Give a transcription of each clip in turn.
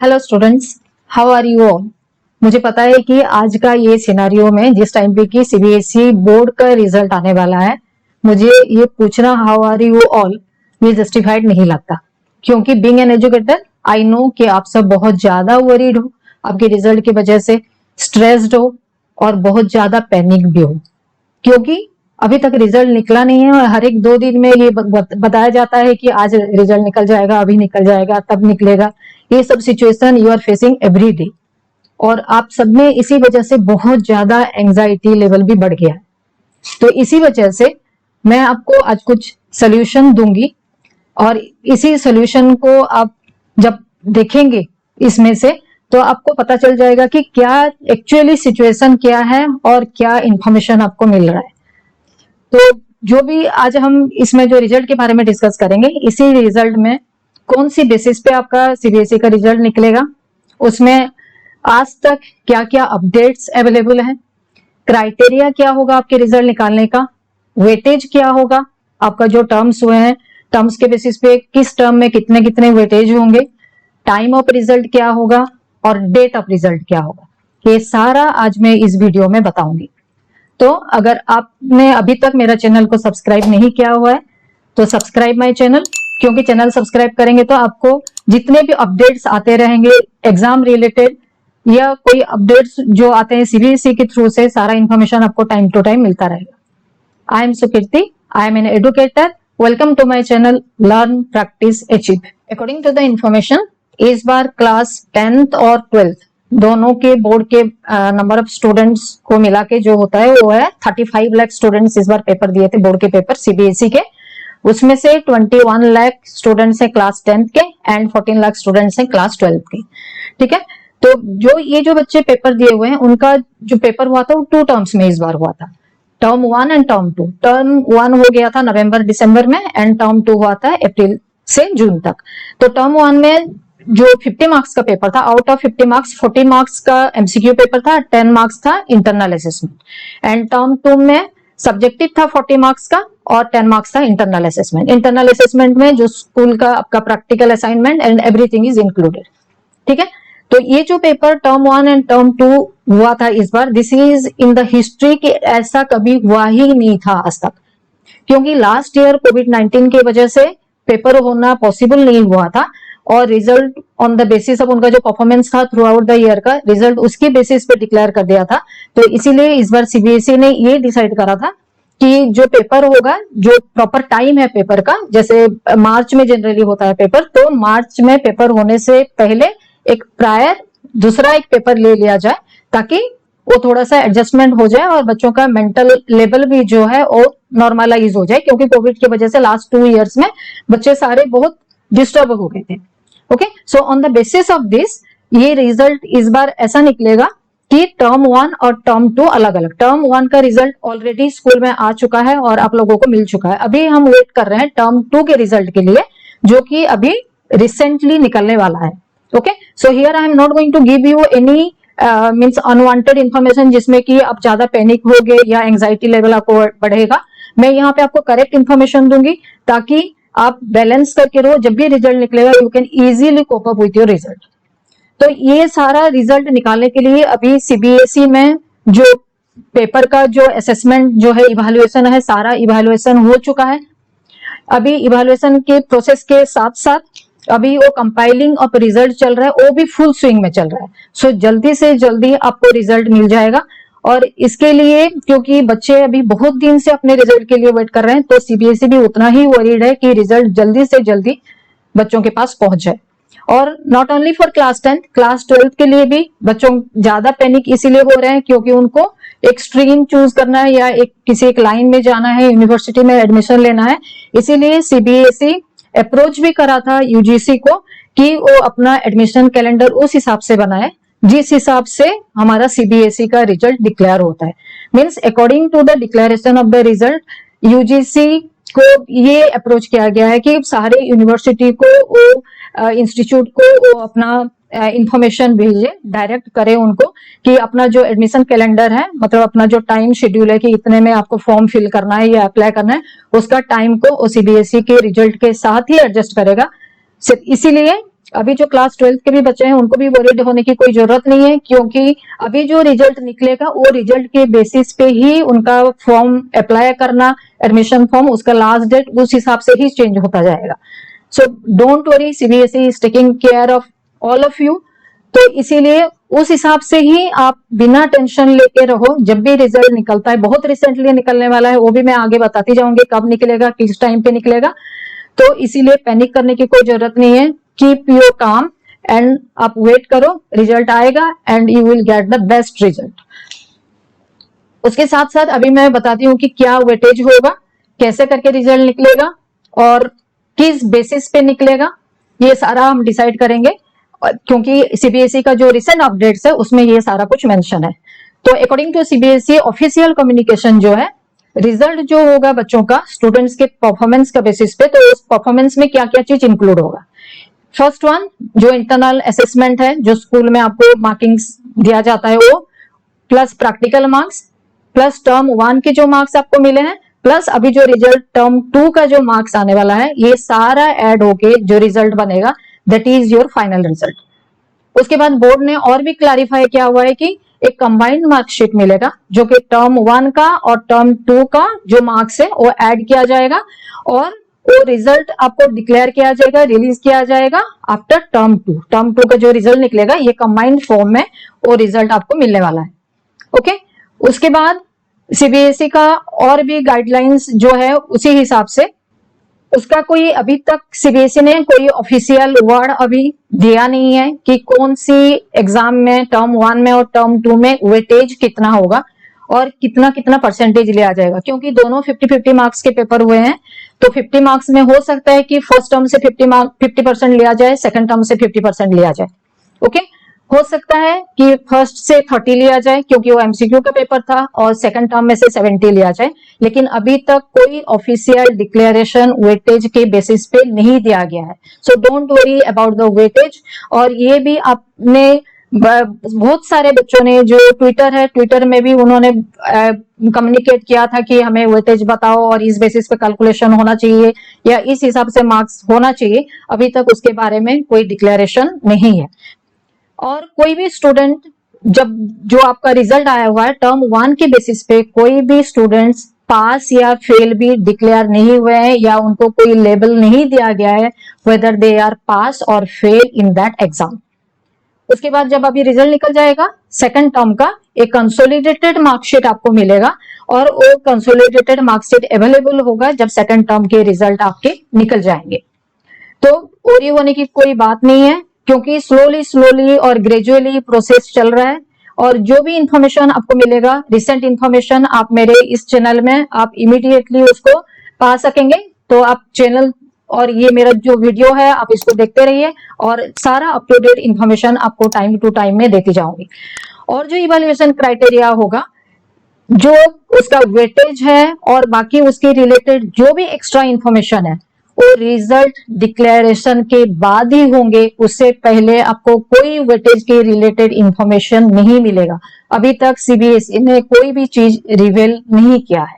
Hello students, how are you all. मुझे पता है कि आज का ये सिनेरियो में जिस टाइम पे कि सीबीएसई बोर्ड का रिजल्ट आने वाला है, मुझे ये पूछना हाउ आर यू ऑल ये जस्टिफाइड नहीं लगता, क्योंकि being an educator I know कि आप सब बहुत ज्यादा वरीड हो, आपके रिजल्ट की वजह से स्ट्रेस्ड हो और बहुत ज्यादा पैनिक भी हो, क्योंकि अभी तक रिजल्ट निकला नहीं है और हर एक 2 दिन में ये बताया जाता है कि आज रिजल्ट निकल जाएगा, अभी निकल जाएगा, तब निकलेगा। ये सब situation you are facing every day और आप सब में इसी वजह से बहुत ज्यादा एंजाइटी लेवल भी बढ़ गया है। तो इसी वजह से मैं आपको आज कुछ सोल्यूशन दूंगी और इसी सोल्यूशन को आप जब देखेंगे इसमें से तो आपको पता चल जाएगा कि क्या एक्चुअली सिचुएशन क्या है और क्या इंफॉर्मेशन आपको मिल रहा है। तो जो भी आज हम इसमें जो रिजल्ट के बारे में डिस्कस करेंगे, इसी रिजल्ट में कौन सी बेसिस पे आपका सीबीएसई का रिजल्ट निकलेगा, उसमें आज तक क्या क्या अपडेट्स अवेलेबल है, क्राइटेरिया क्या होगा आपके रिजल्ट निकालने का, वेटेज क्या होगा, आपका जो टर्म्स हुए हैं टर्म्स के बेसिस पे किस टर्म में कितने कितने वेटेज होंगे, टाइम ऑफ रिजल्ट क्या होगा और डेट ऑफ रिजल्ट क्या होगा, ये सारा आज मैं इस वीडियो में बताऊंगी। तो अगर आपने अभी तक मेरा चैनल को सब्सक्राइब नहीं किया हुआ है तो सब्सक्राइब माय चैनल, क्योंकि चैनल सब्सक्राइब करेंगे तो आपको जितने भी अपडेट्स आते रहेंगे एग्जाम रिलेटेड या कोई अपडेट्स जो आते हैं सीबीएसई के थ्रू से, सारा इंफॉर्मेशन आपको टाइम टू टाइम मिलता रहेगा। I am Sukirti, I am an educator. Welcome to my channel learn practice achieve. According to the information, इस बार क्लास 10th और 12th दोनों के बोर्ड के नंबर ऑफ स्टूडेंट्स को मिला के जो होता है वो है 35 लाख स्टूडेंट्स इस बार पेपर दिए थे बोर्ड के पेपर सीबीएसई के। उसमें से 21 लाख स्टूडेंट्स हैं क्लास 10th के एंड 14 लाख स्टूडेंट्स हैं क्लास 12th के। ठीक है, तो जो बच्चे पेपर दिए हुए हैं उनका जो पेपर हुआ था वो 2 टर्म्स में इस बार हुआ था, टर्म 1 एंड टर्म 2। टर्म 1 हो गया था नवंबर दिसंबर में एंड टर्म 2 हुआ था अप्रैल से जून तक। तो टर्म 1 में जो 50 मार्क्स का पेपर था, आउट ऑफ 50 मार्क्स 40 मार्क्स का एमसीक्यू पेपर था, 10 मार्क्स था इंटरनल असेसमेंट। एंड टर्म 2 में सब्जेक्टिव था 40 मार्क्स का और 10 मार्क्स था इंटरनल असेसमेंट। इंटरनल असेसमेंट में जो स्कूल का आपका practical assignment and everything is included. ठीक है, तो ये जो पेपर टर्म 1 एंड टर्म 2 हुआ था इस बार, this is in the history कि ऐसा कभी हुआ ही नहीं था आज तक, क्योंकि लास्ट ईयर कोविड-19 की वजह से पेपर होना पॉसिबल नहीं हुआ था और result on the basis of उनका जो परफॉर्मेंस था थ्रू आउट द ईयर का रिजल्ट उसके बेसिस पे डिक्लेयर कर दिया था। तो इसीलिए इस बार सीबीएसई ने ये डिसाइड करा था कि जो पेपर होगा, जो प्रॉपर टाइम है पेपर का, जैसे मार्च में जनरली होता है पेपर, तो मार्च में पेपर होने से पहले एक प्रायर दूसरा एक पेपर ले लिया जाए ताकि वो थोड़ा सा एडजस्टमेंट हो जाए और बच्चों का मेंटल लेवल भी जो है वो नॉर्मलाइज हो जाए, क्योंकि कोविड की वजह से लास्ट 2 इयर्स में बच्चे सारे बहुत डिस्टर्ब हो गए थे। Okay, so on the basis of this ये रिजल्ट इस बार ऐसा निकलेगा कि टर्म 1 और टर्म 2 अलग अलग। टर्म 1 का रिजल्ट ऑलरेडी स्कूल में आ चुका है और आप लोगों को मिल चुका है। अभी हम वेट कर रहे हैं टर्म 2 के रिजल्ट के लिए, जो कि अभी रिसेंटली निकलने वाला है। Okay, so here I am not going to give you any means unwanted information जिसमें कि आप ज्यादा पैनिक होगे या एंजाइटी लेवल आपको बढ़ेगा। मैं यहाँ पे आपको करेक्ट इंफॉर्मेशन दूंगी ताकि आप बैलेंस करके रहो, जब भी रिजल्ट निकलेगा you can easily cope up with your result. तो ये सारा रिजल्ट निकालने के लिए अभी सीबीएसई में जो पेपर का जो असेसमेंट जो है इवैल्यूएशन है, सारा इवैल्यूएशन हो चुका है। अभी इवैल्यूएशन के प्रोसेस के साथ साथ अभी वो कंपाइलिंग ऑफ रिजल्ट चल रहा है, वो भी फुल स्विंग में चल रहा है। सो जल्दी से जल्दी आपको रिजल्ट मिल जाएगा और इसके लिए क्योंकि बच्चे अभी बहुत दिन से अपने रिजल्ट के लिए वेट कर रहे हैं, तो सीबीएसई भी उतना ही वरीड है कि रिजल्ट जल्दी से जल्दी बच्चों के पास पहुंच जाए। और not only for class 10, class 12 के लिए भी बच्चों ज्यादा पैनिक इसीलिए हो रहे हैं क्योंकि उनको एक स्ट्रीम चूज करना है या किसी एक लाइन में जाना है, यूनिवर्सिटी में एडमिशन लेना है। इसीलिए सीबीएसई अप्रोच भी करा था यूजीसी को कि वो अपना एडमिशन कैलेंडर उस हिसाब से बनाए जिस हिसाब से हमारा सीबीएसई का रिजल्ट डिक्लेयर होता है। Means according to the declaration of the result UGC को ये अप्रोच किया गया है कि सारे यूनिवर्सिटी को इंस्टीट्यूट को वो अपना इंफॉर्मेशन भेजे, डायरेक्ट करे उनको कि अपना जो एडमिशन कैलेंडर है, मतलब अपना जो टाइम शेड्यूल है कि इतने में आपको फॉर्म फिल करना है या अप्लाई करना है, उसका टाइम को सीबीएसई के रिजल्ट के साथ ही एडजस्ट करेगा। इसीलिए अभी जो क्लास 12th के भी बच्चे हैं उनको भी वरीड होने की कोई जरूरत नहीं है, क्योंकि अभी जो रिजल्ट निकलेगा वो रिजल्ट के बेसिस पे ही उनका फॉर्म अप्लाई करना, एडमिशन फॉर्म, उसका लास्ट डेट उस हिसाब से ही चेंज होता जाएगा। So don't worry, CBSE is taking care of all of you. तो इसीलिए उस हिसाब से ही आप बिना टेंशन लेके रहो। जब भी रिजल्ट निकलता है, बहुत रिसेंटली निकलने वाला है, वो भी मैं आगे बताती जाऊंगी कब निकलेगा, किस टाइम पे निकलेगा, तो इसीलिए पैनिक करने की कोई जरूरत नहीं है। कीप योर काम एंड आप वेट करो, रिजल्ट आएगा and you will get the best result. उसके साथ साथ अभी मैं बताती हूँ कि क्या वेटेज होगा, कैसे करके रिजल्ट निकलेगा और किस बेसिस पे निकलेगा, ये सारा हम डिसाइड करेंगे, क्योंकि सीबीएसई का जो रिसेंट अपडेट्स है उसमें ये सारा कुछ मेंशन है। तो according to CBSE official communication जो है, रिजल्ट जो होगा बच्चों का स्टूडेंट्स के परफॉर्मेंस का बेसिस पे, तो उस परफॉर्मेंस में क्या क्या चीज इंक्लूड होगा। फर्स्ट वन, जो इंटरनल असेसमेंट है, जो स्कूल में आपको मार्किंग्स दिया जाता है वो, plus practical marks, plus term 1 के जो मार्क्स आपको मिले हैं, प्लस अभी जो रिजल्ट टर्म 2 का जो मार्क्स आने वाला है, ये सारा ऐड होके जो रिजल्ट बनेगा that is your final result. उसके बाद बोर्ड ने और भी क्लैरिफाई किया हुआ है कि एक कंबाइंड मार्कशीट मिलेगा, जो कि टर्म 1 का और टर्म 2 का जो मार्क्स है वो ऐड किया जाएगा और वो रिजल्ट आपको डिक्लेयर किया जाएगा, रिलीज किया जाएगा आफ्टर टर्म 2। टर्म 2 का जो रिजल्ट निकलेगा ये कंबाइंड फॉर्म में वो रिजल्ट आपको मिलने वाला है। ओके, उसके बाद सीबीएसई का और भी गाइडलाइंस जो है उसी हिसाब से, उसका कोई अभी तक सीबीएसई ने कोई ऑफिशियल वर्ड अभी दिया नहीं है कि कौन सी एग्जाम में टर्म 1 में और टर्म 2 में वेटेज कितना होगा और कितना कितना परसेंटेज लिया जाएगा, क्योंकि दोनों 50-50 मार्क्स के पेपर हुए हैं। तो 50 मार्क्स में हो सकता है कि फर्स्ट टर्म से 50% लिया जाए, सेकंड टर्म से 50% लिया जाए। ओके, हो सकता है कि फर्स्ट से 30 लिया जाए क्योंकि वो एमसीक्यू का पेपर था, और सेकंड टर्म में से 70 लिया जाए, लेकिन अभी तक कोई ऑफिशियल डिक्लेरेशन वेटेज के बेसिस पे नहीं दिया गया है। So don't worry about the weightage. और ये भी आपने बहुत सारे बच्चों ने जो ट्विटर में भी उन्होंने कम्युनिकेट किया था कि हमें वेटेज बताओ और इस बेसिस पे कैलकुलेशन होना चाहिए या इस हिसाब से मार्क्स होना चाहिए, अभी तक उसके बारे में कोई डिक्लेरेशन नहीं है। और कोई भी स्टूडेंट, जब जो आपका रिजल्ट आया हुआ है टर्म 1 के बेसिस पे, कोई भी स्टूडेंट्स पास या फेल भी डिक्लेयर नहीं हुए हैं या उनको कोई लेबल नहीं दिया गया है वेदर दे आर पास और फेल इन दैट एग्जाम। उसके बाद जब अभी रिजल्ट निकल जाएगा सेकंड टर्म का, एक कंसोलिडेटेड मार्कशीट आपको मिलेगा और वो कंसोलिडेटेड मार्कशीट अवेलेबल होगा जब सेकंड टर्म के रिजल्ट आपके निकल जाएंगे। तो ओरी होने की कोई बात नहीं है, क्योंकि स्लोली और ग्रेजुअली प्रोसेस चल रहा है। और जो भी इंफॉर्मेशन आपको मिलेगा, रिसेंट इंफॉर्मेशन, आप मेरे इस चैनल में आप इमीडिएटली उसको पा सकेंगे। तो आप चैनल और ये मेरा जो वीडियो है आप इसको देखते रहिए और सारा अप टू डेट इंफॉर्मेशन आपको टाइम टू टाइम में देती जाऊंगी। और जो इवैल्यूएशन क्राइटेरिया होगा, जो उसका वेटेज है और बाकी उसके रिलेटेड जो भी एक्स्ट्रा इंफॉर्मेशन है, वो रिजल्ट डिक्लेरेशन के बाद ही होंगे। उससे पहले आपको कोई वेटेज के रिलेटेड इंफॉर्मेशन नहीं मिलेगा। अभी तक सीबीएसई ने कोई भी चीज रिवील नहीं किया है।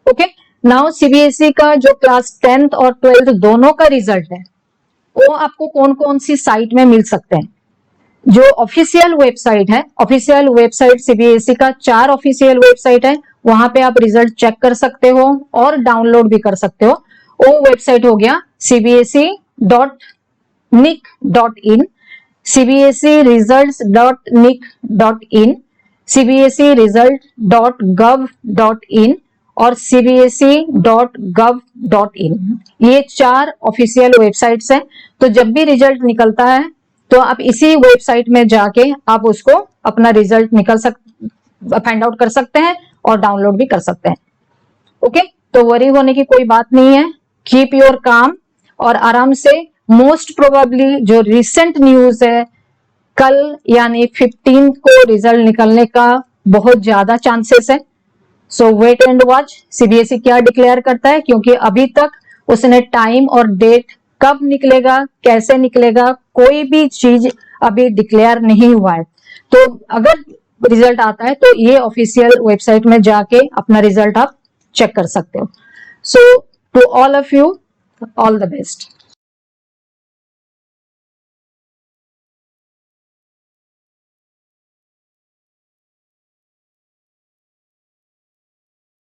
ओके, नाउ सीबीएसई का जो क्लास 10th और 12th दोनों का रिजल्ट है, वो आपको कौन कौन सी साइट में मिल सकते हैं। जो ऑफिशियल वेबसाइट है, ऑफिशियल वेबसाइट सीबीएसई का 4 ऑफिशियल वेबसाइट है, वहां पे आप रिजल्ट चेक कर सकते हो और डाउनलोड भी कर सकते हो। वो वेबसाइट हो गया cbse.nic.in, cbseresults.nic.in, cbseresult.gov.in और cbse.gov.in। ये 4 ऑफिशियल वेबसाइट्स हैं। तो जब भी रिजल्ट निकलता है तो आप इसी वेबसाइट में जाके आप उसको अपना रिजल्ट फाइंड आउट कर सकते हैं और डाउनलोड भी कर सकते हैं। ओके, तो वरी होने की कोई बात नहीं है। कीप योर काम और आराम से, मोस्ट प्रोबेबली जो रिसेंट न्यूज है, कल यानी 15 को रिजल्ट निकलने का बहुत ज्यादा चांसेस है। सो वेट एंड वॉच सीबीएसई क्या डिक्लेयर करता है, क्योंकि अभी तक उसने टाइम और डेट कब निकलेगा, कैसे निकलेगा, कोई भी चीज अभी डिक्लेयर नहीं हुआ है। तो अगर रिजल्ट आता है तो ये ऑफिशियल वेबसाइट में जाके अपना रिजल्ट आप चेक कर सकते हो। So to all of you, all the best.